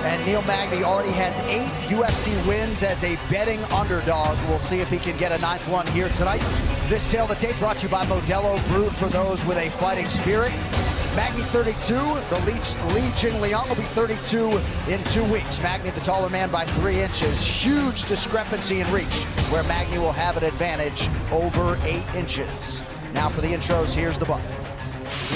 And Neil Magny already has 8 UFC wins as a betting underdog. We'll see if he can get a 9th one here tonight. This Tail of the Tape brought to you by Modelo, brewed for those with a fighting spirit. Magny 32, the Lee Jingliang will be 32 in 2 weeks. Magny the taller man by 3 inches. Huge discrepancy in reach, where Magny will have an advantage over 8 inches. Now for the intros, here's the buff.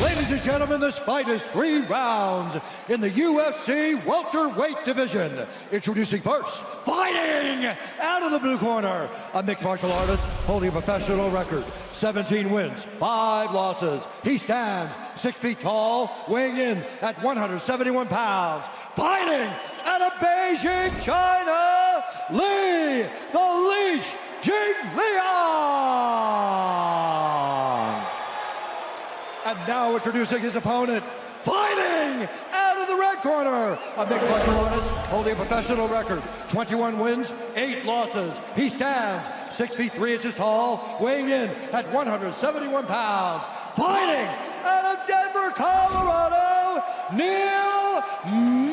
Ladies and gentlemen, this fight is 3 rounds in the UFC welterweight division. Introducing first, fighting out of the blue corner, a mixed martial artist holding a professional record, 17 wins, 5 losses. He stands 6 feet tall, weighing in at 171 pounds. Fighting out of Beijing, China, Lee, the Leash, Jingliang. And now introducing his opponent, fighting out of the red corner, a mixed martial artist holding a professional record, 21 wins, 8 losses. He stands 6 feet 3 inches tall, weighing in at 171 pounds. Fighting out of Denver, Colorado, Neil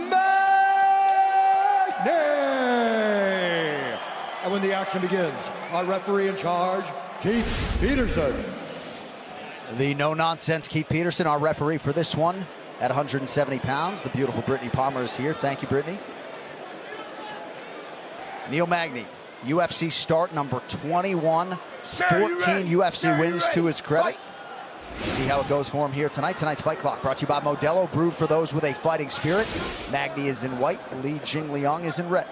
Magny. And when the action begins, our referee in charge, Keith Peterson. The no-nonsense Keith Peterson, our referee for this one, at 170 pounds. The beautiful Brittany Palmer is here. Thank you, Brittany. Neil Magny, UFC start number 21, 14 UFC wins to his credit. See how it goes for him here tonight. Tonight's Fight Clock brought to you by Modelo, brewed for those with a fighting spirit. Magny is in white, Lee Jingliang is in red.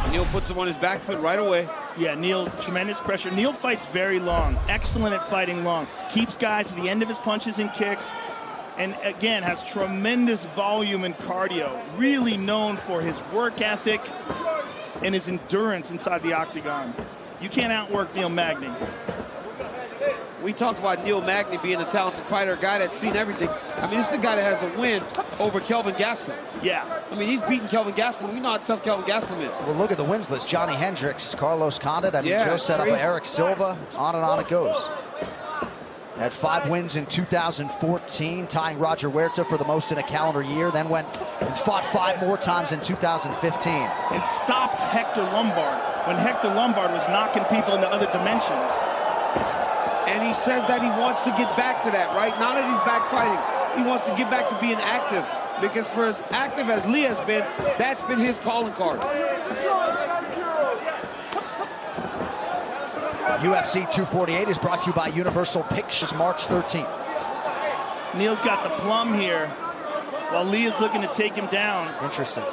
Neil puts him on his back foot right away. Yeah, Neil, tremendous pressure. Neil fights very long, excellent at fighting long. Keeps guys at the end of his punches and kicks. And again, has tremendous volume and cardio. Really known for his work ethic and his endurance inside the octagon. You can't outwork Neil Magny. We talked about Neil Magny being a talented fighter, a guy that's seen everything. I mean, this is the guy that has a win over Kelvin Gastelum. Yeah. I mean, he's beaten Kelvin Gastelum. We know how tough Kelvin Gastelum is. Well, look at the wins list. Johnny Hendricks, Carlos Condit, Joe set up Eric Silva, on it goes. Had 5 wins in 2014, tying Roger Huerta for the most in a calendar year, then went and fought 5 more times in 2015. And stopped Hector Lombard when Hector Lombard was knocking people into other dimensions. And he says that he wants to get back to that, right? Now that he's back fighting, he wants to get back to being active. Because for as active as Lee has been, that's been his calling card. UFC 248 is brought to you by Universal Pictures, March 13th. Neil's got the plum here, while Lee is looking to take him down. Interesting.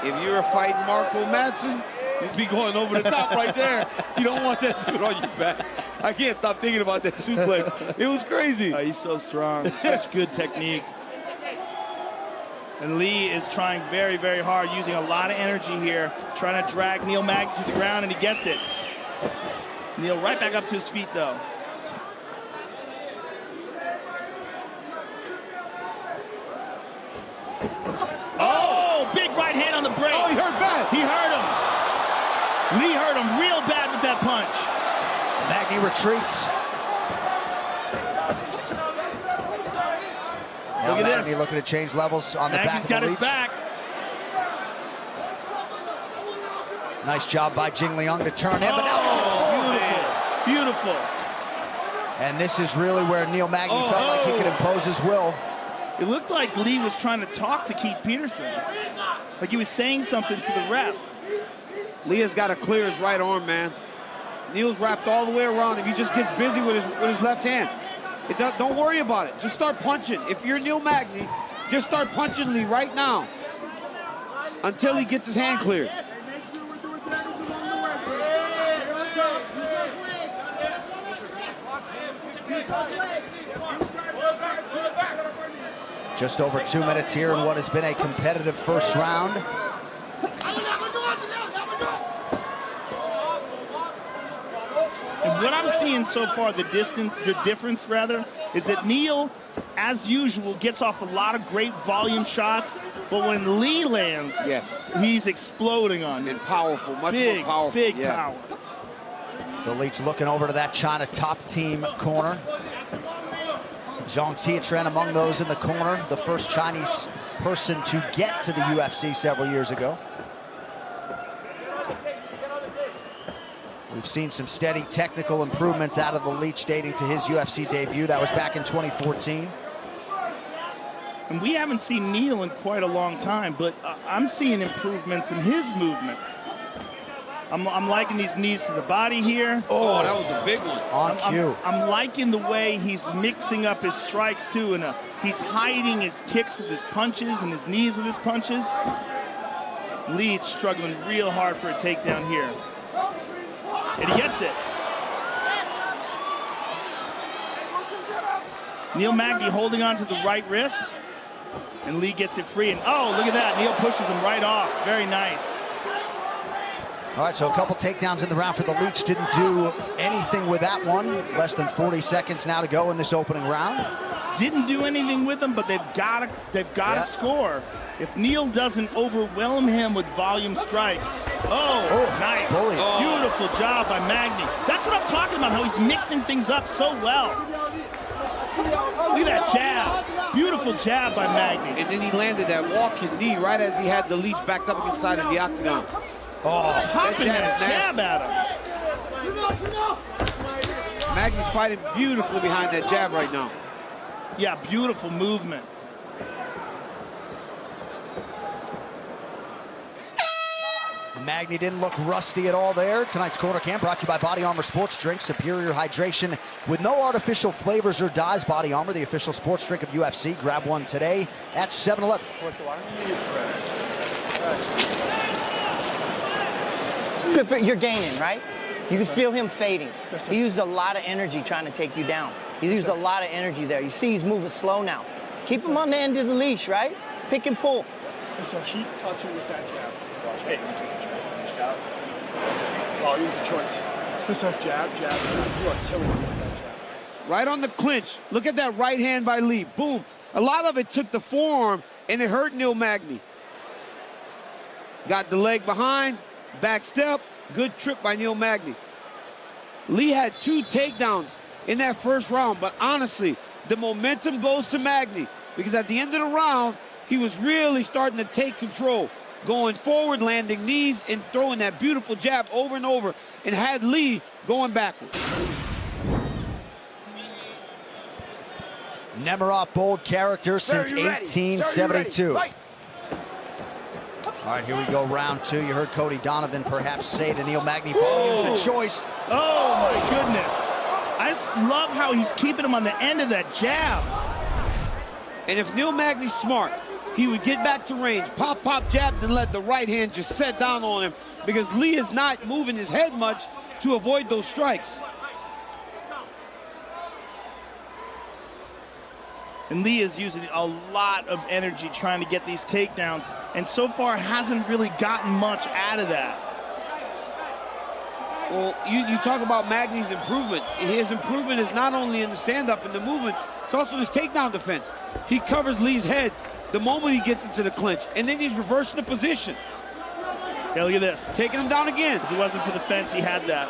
If you were fighting Marco Madsen, you'd be going over the top right there. You don't want that dude on your back. I can't stop thinking about that suplex. It was crazy. Oh, he's so strong. Such good technique. And Lee is trying very, very hard, using a lot of energy here, trying to drag Neil Magny to the ground, and he gets it. Neil right back up to his feet, though. Oh, big right hand on the break. Oh, he hurt bad. He hurt him. Lee hurt him real bad with that punch. Magny retreats. Look at Magny this. looking to change levels on the back of the got his leech. back. Nice job by Jingliang to turn in, but now Beautiful. and this is really where Neil Magny felt like he could impose his will. It looked like Lee was trying to talk to Keith Peterson. Like he was saying something to the ref. Lee has got to clear his right arm, man. Neil's wrapped all the way around him. He just gets busy with his left hand. Don't worry about it. Just start punching. If you're Neil Magny, just start punching Lee right now until he gets his hand cleared. Just over 2 minutes here in what has been a competitive first round. And what I'm seeing so far, the difference is that Neil, as usual, gets off a lot of great volume shots, but when Lee lands, yes, he's exploding on you. And powerful, much more powerful. Big power. The Leech looking over to that China top team corner. Zhang Tietren among those in the corner, the first Chinese person to get to the UFC several years ago. We've seen some steady technical improvements out of the Leech dating to his UFC debut. That was back in 2014. And we haven't seen Neil in quite a long time, but I'm seeing improvements in his movement. I'm liking these knees to the body here. Oh, that was a big one. On cue. I'm liking the way he's mixing up his strikes, too, and he's hiding his kicks with his punches and his knees with his punches. Leech struggling real hard for a takedown here. And he gets it. Neil Magny holding on to the right wrist, and Lee gets it free. And oh, look at that. Neil pushes him right off. Very nice. All right, so a couple takedowns in the round for the Leech. Didn't do anything with that one. Less than 40 seconds now to go in this opening round. Didn't do anything with him, but they've got to score. If Neil doesn't overwhelm him with volume strikes. Oh, nice. Bully. Beautiful job by Magny. That's what I'm talking about, how he's mixing things up so well. Look at that jab. Beautiful jab by Magny. And then he landed that walking knee right as he had the Leech backed up against the side of the octagon. Oh, popping that jab at him. Magny's fighting beautifully behind that jab right now. Yeah, beautiful movement. Magny didn't look rusty at all there. Tonight's Corner Cam brought to you by Body Armor Sports Drink. Superior hydration with no artificial flavors or dyes. Body Armor, the official sports drink of UFC. Grab one today at 7-Eleven. Good for, you're gaining, right? You can feel him fading. He used a lot of energy trying to take you down. He used a lot of energy there. You see he's moving slow now. Keep him on the end of the leash, right? Pick and pull. And so he touching with that jab. Watch, hey, you can't jab. Reached out. Oh, he was a choice. Just a jab. You are killing him with that jab. Right on the clinch. Look at that right hand by Lee. Boom. A lot of it took the forearm, and it hurt Neil Magny. Got the leg behind. Back step, good trip by Neil Magny. Lee had 2 takedowns in that first round, but honestly, the momentum goes to Magny because at the end of the round, he was really starting to take control, going forward, landing knees, and throwing that beautiful jab over and over, and had Lee going backwards. Nemiroff, bold character since 1872. All right, here we go, round 2. You heard Cody Donovan perhaps say to Neil Magny, volume's a choice. Oh, my goodness. I just love how he's keeping him on the end of that jab. And if Neil Magny's smart, he would get back to range, pop, jab, then let the right hand just set down on him because Lee is not moving his head much to avoid those strikes. And Lee is using a lot of energy trying to get these takedowns, and so far hasn't really gotten much out of that. Well, you talk about Magny's improvement. His improvement is not only in the stand-up and the movement, it's also his takedown defense. He covers Lee's head the moment he gets into the clinch, and then he's reversing the position. Yeah, look at this. Taking him down again. If it wasn't for the fence, he had that.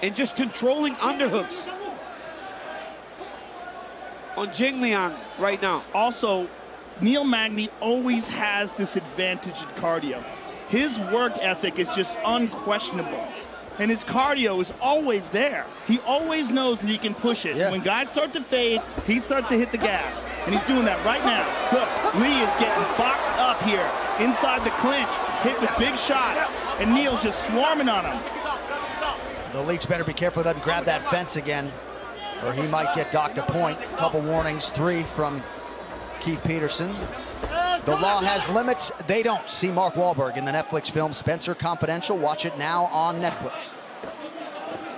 And just controlling underhooks on Jingliang right now. Also, Neil Magny always has this advantage in cardio. His work ethic is just unquestionable. And his cardio is always there. He always knows that he can push it. Yeah. When guys start to fade, he starts to hit the gas. And he's doing that right now. Look, Lee is getting boxed up here inside the clinch, hit with big shots. And Neil's just swarming on him. The Leech better be careful he doesn't grab that fence again, or he might get docked a point. Couple warnings, 3 from Keith Peterson. The law has limits. They don't. See Mark Wahlberg in the Netflix film Spencer Confidential. Watch it now on Netflix.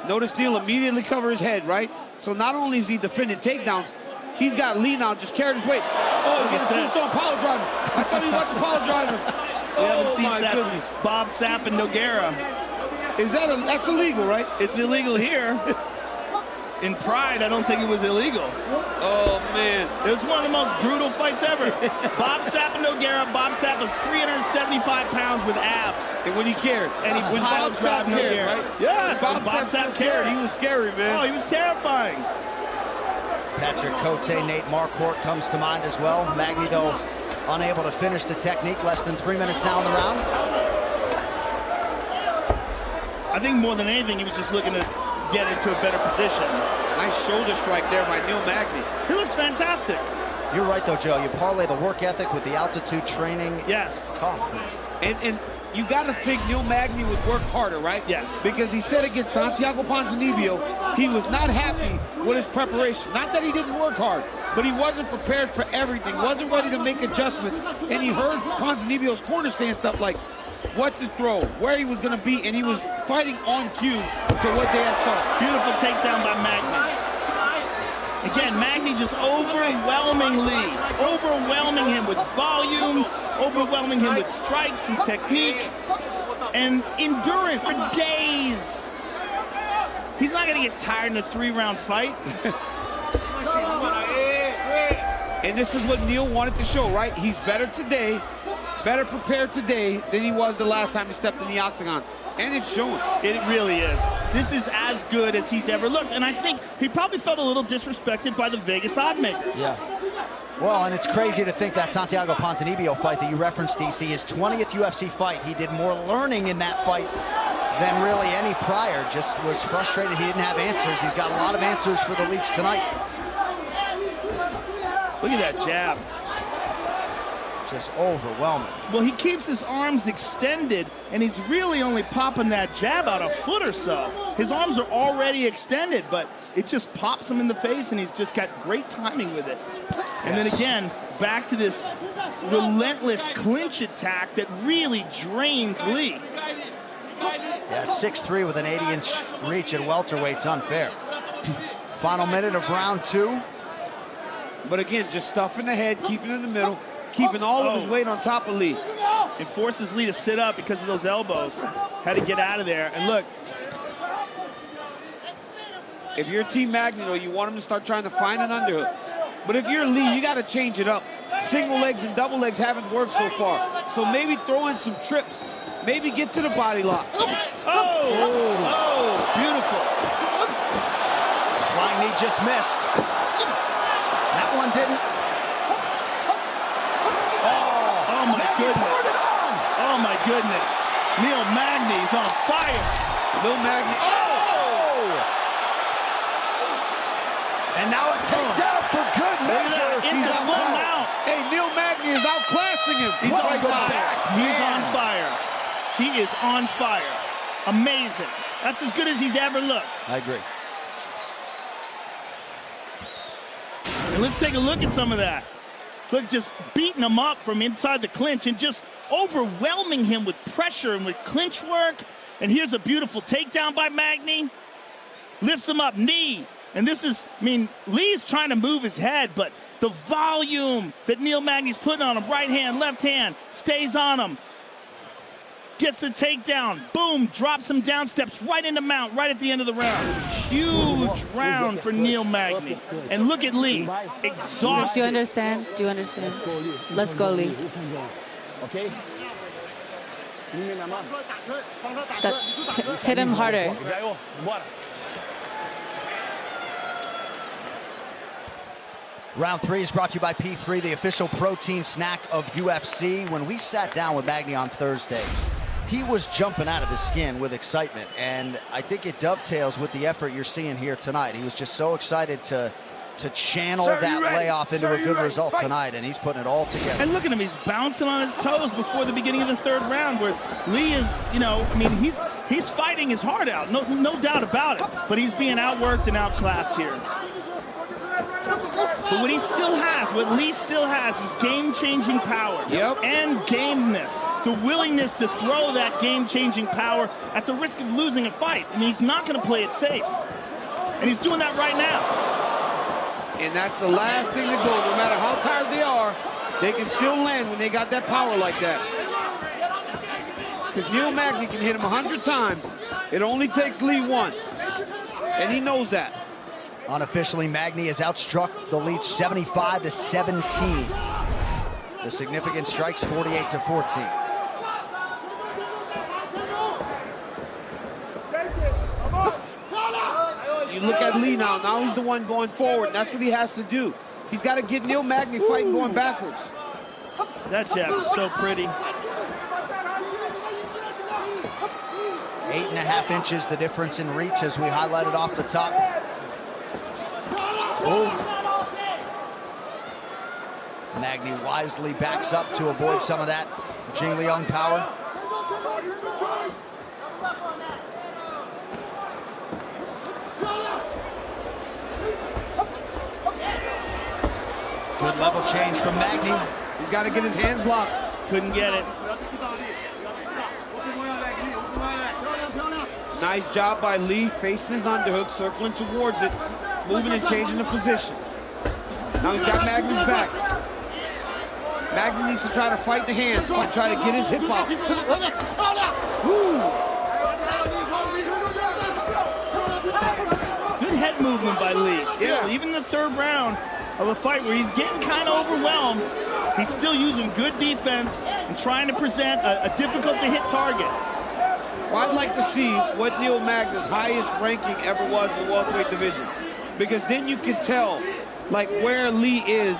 Notice Neil immediately cover his head, right? So not only is he defending takedowns, he's got Lee now just carried his weight. Oh, he's getting a tombstone power driver. I thought he was like the power driver. We haven't Oh seen my that goodness. Bob Sapp and Nogueira. Is that that's illegal, right? It's illegal here. in pride, I don't think it was illegal. Oh, man. It was one of the most brutal fights ever. Bob Sapp and Nogueira. Bob Sapp was 375 pounds with abs. And when he cared. And he when Bob Sapp cared, right? Yes, Bob Sapp cared. He was scary, man. Oh, he was terrifying. Patrick Cote, Nate Marquardt comes to mind as well. Magny, though, unable to finish the technique. Less than 3 minutes now in the round. I think more than anything, he was just looking to get into a better position. Nice shoulder strike there by Neil Magny. He looks fantastic. You're right, though, Joe. You parlay the work ethic with the altitude training. Yes. Tough. And you got to think Neil Magny would work harder, right? Yes. Because he said against Santiago Ponzinibbio, he was not happy with his preparation. Not that he didn't work hard, but he wasn't prepared for everything, wasn't ready to make adjustments. And he heard Ponzinibbio's corner saying stuff like what to throw, where he was going to be, and he was fighting on cue to what they had saw. Beautiful takedown by Magny. Again, Magny just overwhelming him with volume, overwhelming him with strikes and technique and endurance for days. He's not going to get tired in a 3-round fight. And this is what Neil wanted to show, right? He's better today, better prepared today than he was the last time he stepped in the octagon. And it's showing. It really is. This is as good as he's ever looked. And I think he probably felt a little disrespected by the Vegas odd makers. Yeah. Well, and it's crazy to think that Santiago Ponzinibbio fight that you referenced, DC, his 20th UFC fight. He did more learning in that fight than really any prior. Just was frustrated he didn't have answers. He's got a lot of answers for the Leech tonight. Look at that jab. Just overwhelming. Well, he keeps his arms extended, and he's really only popping that jab out a foot or so. His arms are already extended, but it just pops him in the face, and he's just got great timing with it. And then again, back to this relentless clinch attack that really drains Lee. Yeah, 6'3" with an 80-inch reach at welterweight's unfair. Final minute of round 2. But again, just stuff in the head, keeping it in the middle, keeping all of his weight on top of Lee. It forces Lee to sit up because of those elbows. Had to get out of there. And look. If you're Team Magny, though, you want him to start trying to find an underhook. But if you're Lee, you got to change it up. Single legs and double legs haven't worked so far. So maybe throw in some trips. Maybe get to the body lock. Oh, beautiful. Flying knee just missed. That one didn't. Oh my goodness. Oh my goodness. Neil Magny's on fire. Neil Magny. And now a takedown for good measure. He's on fire. Hey, Neil Magny is outclassing him. He's on fire. He's on fire. He is on fire. Amazing. That's as good as he's ever looked. I agree. And let's take a look at some of that. Look, just beating him up from inside the clinch and just overwhelming him with pressure and with clinch work. And here's a beautiful takedown by Magny. Lifts him up, knee. And this is, I mean, Lee's trying to move his head, but the volume that Neil Magny's putting on him, right hand, left hand, stays on him. Gets the takedown, boom, drops him down, steps right into mount, right at the end of the round. Huge round for Neil Magny. And look at Lee, exhausted. Do you understand? Do you understand? Let's go, Lee. Okay? Hit him harder. Round 3 is brought to you by P3, the official protein snack of UFC. When we sat down with Magny on Thursday, he was jumping out of his skin with excitement, and I think it dovetails with the effort you're seeing here tonight. He was just so excited to channel that layoff into a good result tonight, and he's putting it all together. And look at him, he's bouncing on his toes before the beginning of the 3rd round, whereas Lee is, you know, I mean, he's fighting his heart out, no doubt about it, but he's being outworked and outclassed here. But what he still has, what Lee still has, is game-changing power and gameness, the willingness to throw that game-changing power at the risk of losing a fight. I mean, he's not going to play it safe, and he's doing that right now. And that's the last thing to go. No matter how tired they are, they can still land when they got that power like that. Because Neil Magny can hit him 100 times. It only takes Lee 1, and he knows that. Unofficially, Magny has outstruck the Leech 75-17. The significant strikes 48-14. You look at Lee now. Now he's the one going forward. And that's what he has to do. He's got to get Neil Magny fighting going backwards. That jab is so pretty. 8.5 inches the difference in reach, as we highlighted off the top. Oh. Magny wisely backs up to avoid some of that Jingliang power. Good level change from Magny. He's got to get his hands locked. Couldn't get it. Nice job by Lee, facing his underhook, circling towards it, moving and changing the position. Now he's got Magny's back. Magny needs to try to fight the hands, try to get his hip out. Good head movement by Lee. Still, even in the third round of a fight where he's getting kind of overwhelmed, he's still using good defense and trying to present a difficult-to-hit target. Well, I'd like to see what Neil Magny's highest ranking ever was in the welterweight division, because then you can tell, like, where Lee is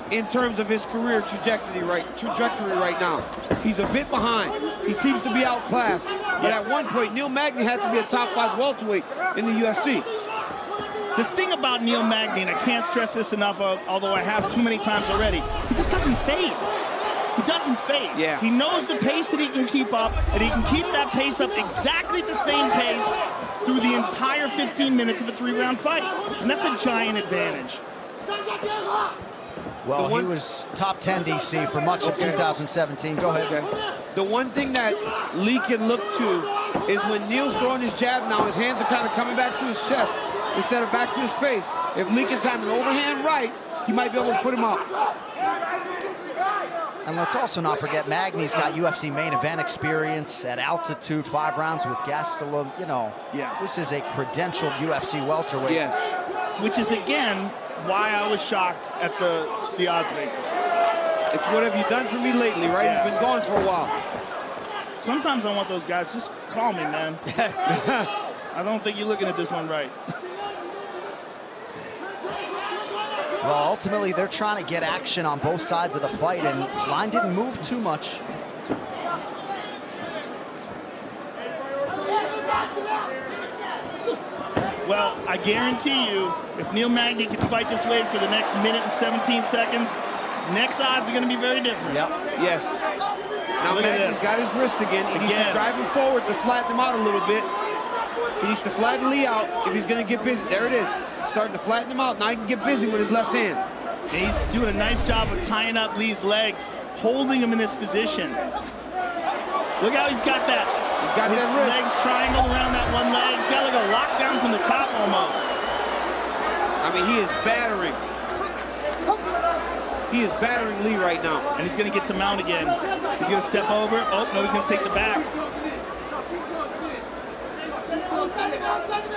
in terms of his career trajectory right now. He's a bit behind. He seems to be outclassed. But at one point, Neil Magny had to be a top 5 welterweight in the UFC. The thing about Neil Magny, and I can't stress this enough, although I have too many times already, he just doesn't fade. He doesn't fade. Yeah. He knows the pace that he can keep up, and he can keep that pace up exactly the same pace through the entire 15 minutes of a 3-round fight. And that's a giant advantage. Well, he was top 10 DC for much of 2017. Go ahead. Okay. The one thing that Lee can look to is when Neil's throwing his jab now, his hands are kind of coming back to his chest instead of back to his face. If Lee can time an overhand right, he might be able to put him out. And let's also not forget, Magny's got UFC main event experience at altitude, 5 rounds with Gastelum. You know, this is a credentialed UFC welterweight. Yes. Which is, again, why I was shocked at the odds makers. It's what have you done for me lately, right? Yeah. He's been gone for a while. Sometimes I want those guys, just call me, man. I don't think you're looking at this one right. Well, ultimately, they're trying to get action on both sides of the fight, and line didn't move too much. Well, I guarantee you, if Neil Magny can fight this way for the next minute and 17 seconds, next odds are going to be very different. Yep. Yes. Now Magny's got his wrist again. He needs to drive him forward to flatten him out a little bit. He needs to flatten Lee out if he's going to get busy. There it is. Starting to flatten him out. Now he can get busy with his left hand. He's doing a nice job of tying up Lee's legs, holding him in this position. Look how he's got that. He's got his that wrist. legs triangle around that one leg. He's got like a lockdown from the top almost. I mean, he is battering. He is battering Lee right now. And he's going to get to mount again. He's going to step over. Oh, no, he's going to take the back.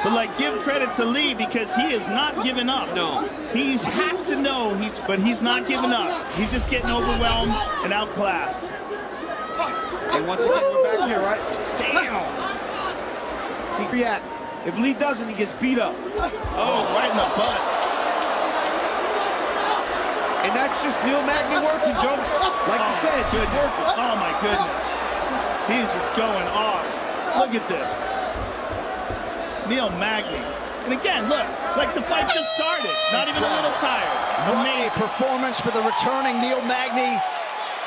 But, like, give credit to Lee because he is not giving up. No. He has to know, but he's not giving up. He's just getting overwhelmed and outclassed. And once again, we're back here, right? Damn. He react. If Lee doesn't, he gets beat up. Oh, right in the butt. And that's just Neil Magny working, Joe. Like you said, goodness. Oh, my goodness. He's just going off. Look at this. Neil Magny. And again, look, like the fight just started. Not even a little tired. Amazing performance for the returning Neil Magny.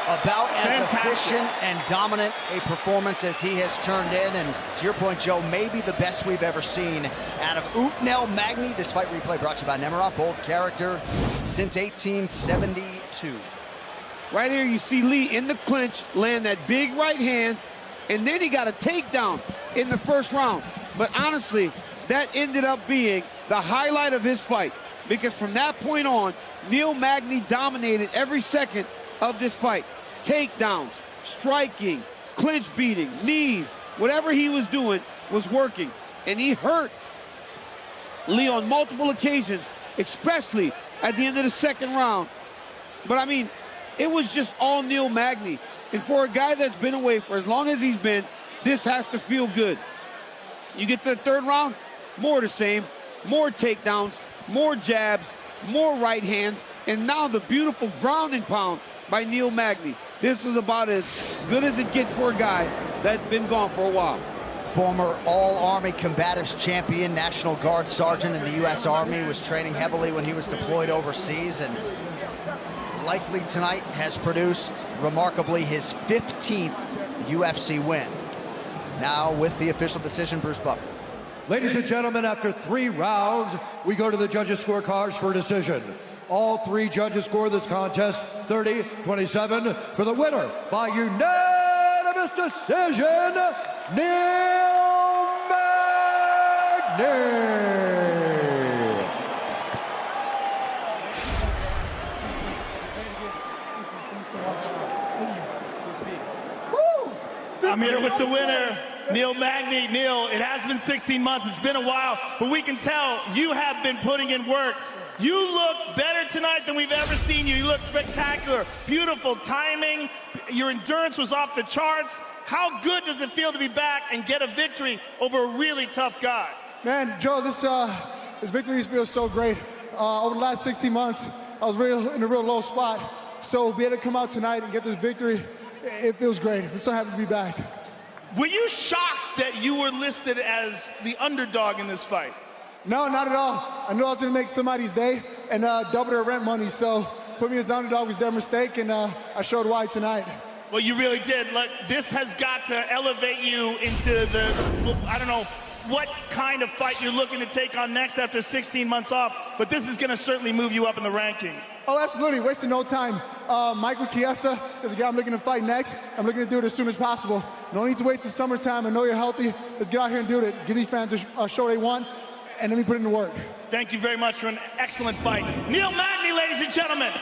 About as efficient and dominant a performance as he has turned in. And to your point, Joe, maybe the best we've ever seen out of Neil Magny. This fight replay brought to you by Nemiroff, bold character since 1872. Right here, you see Lee in the clinch, land that big right hand, and then he got a takedown in the first round. But honestly, that ended up being the highlight of his fight, because from that point on, Neil Magny dominated every second of this fight. Takedowns, striking, clinch beating, knees, whatever he was doing was working. And he hurt Lee on multiple occasions, especially at the end of the second round. But I mean, it was just all Neil Magny. And for a guy that's been away for as long as he's been, this has to feel good. You get to the third round, more the same, more takedowns, more jabs, more right hands, and now the beautiful ground and pound by Neil Magny. This was about as good as it gets for a guy that's been gone for a while. Former All-Army Combatives champion, National Guard sergeant in the U.S. Army, was training heavily when he was deployed overseas, and likely tonight has produced, remarkably, his 15th UFC win. Now with the official decision, Bruce Buffer. Ladies and gentlemen, after 3 rounds, we go to the judges' scorecards for decision. All 3 judges score this contest 30-27 for the winner by unanimous decision, Neil Magny. I'm here with the winner, Neil Magny. Neil, it has been 16 months. It's been a while, but we can tell you have been putting in work. You look better tonight than we've ever seen you. You look spectacular. Beautiful timing. Your endurance was off the charts. How good does it feel to be back and get a victory over a really tough guy? Man, Joe, this victory feels so great. Over the last 16 months, I was in a real low spot. So be able to come out tonight and get this victory, it feels great. I'm so happy to be back. Were you shocked that you were listed as the underdog in this fight? No, not at all. I knew I was going to make somebody's day and double their rent money. So put me as the underdog was their mistake, and I showed why tonight. Well, you really did. Look, this has got to elevate you into the, I don't know what kind of fight you're looking to take on next after 16 months off, but this is going to certainly move you up in the rankings. Oh, absolutely. Wasting no time. Michael Chiesa is the guy I'm looking to fight next. I'm looking to do it as soon as possible. No need to wait till summertime. I know you're healthy. Let's get out here and do it. Give these fans a show they want, and let me put it in the work. Thank you very much for an excellent fight. Neil Magny, ladies and gentlemen.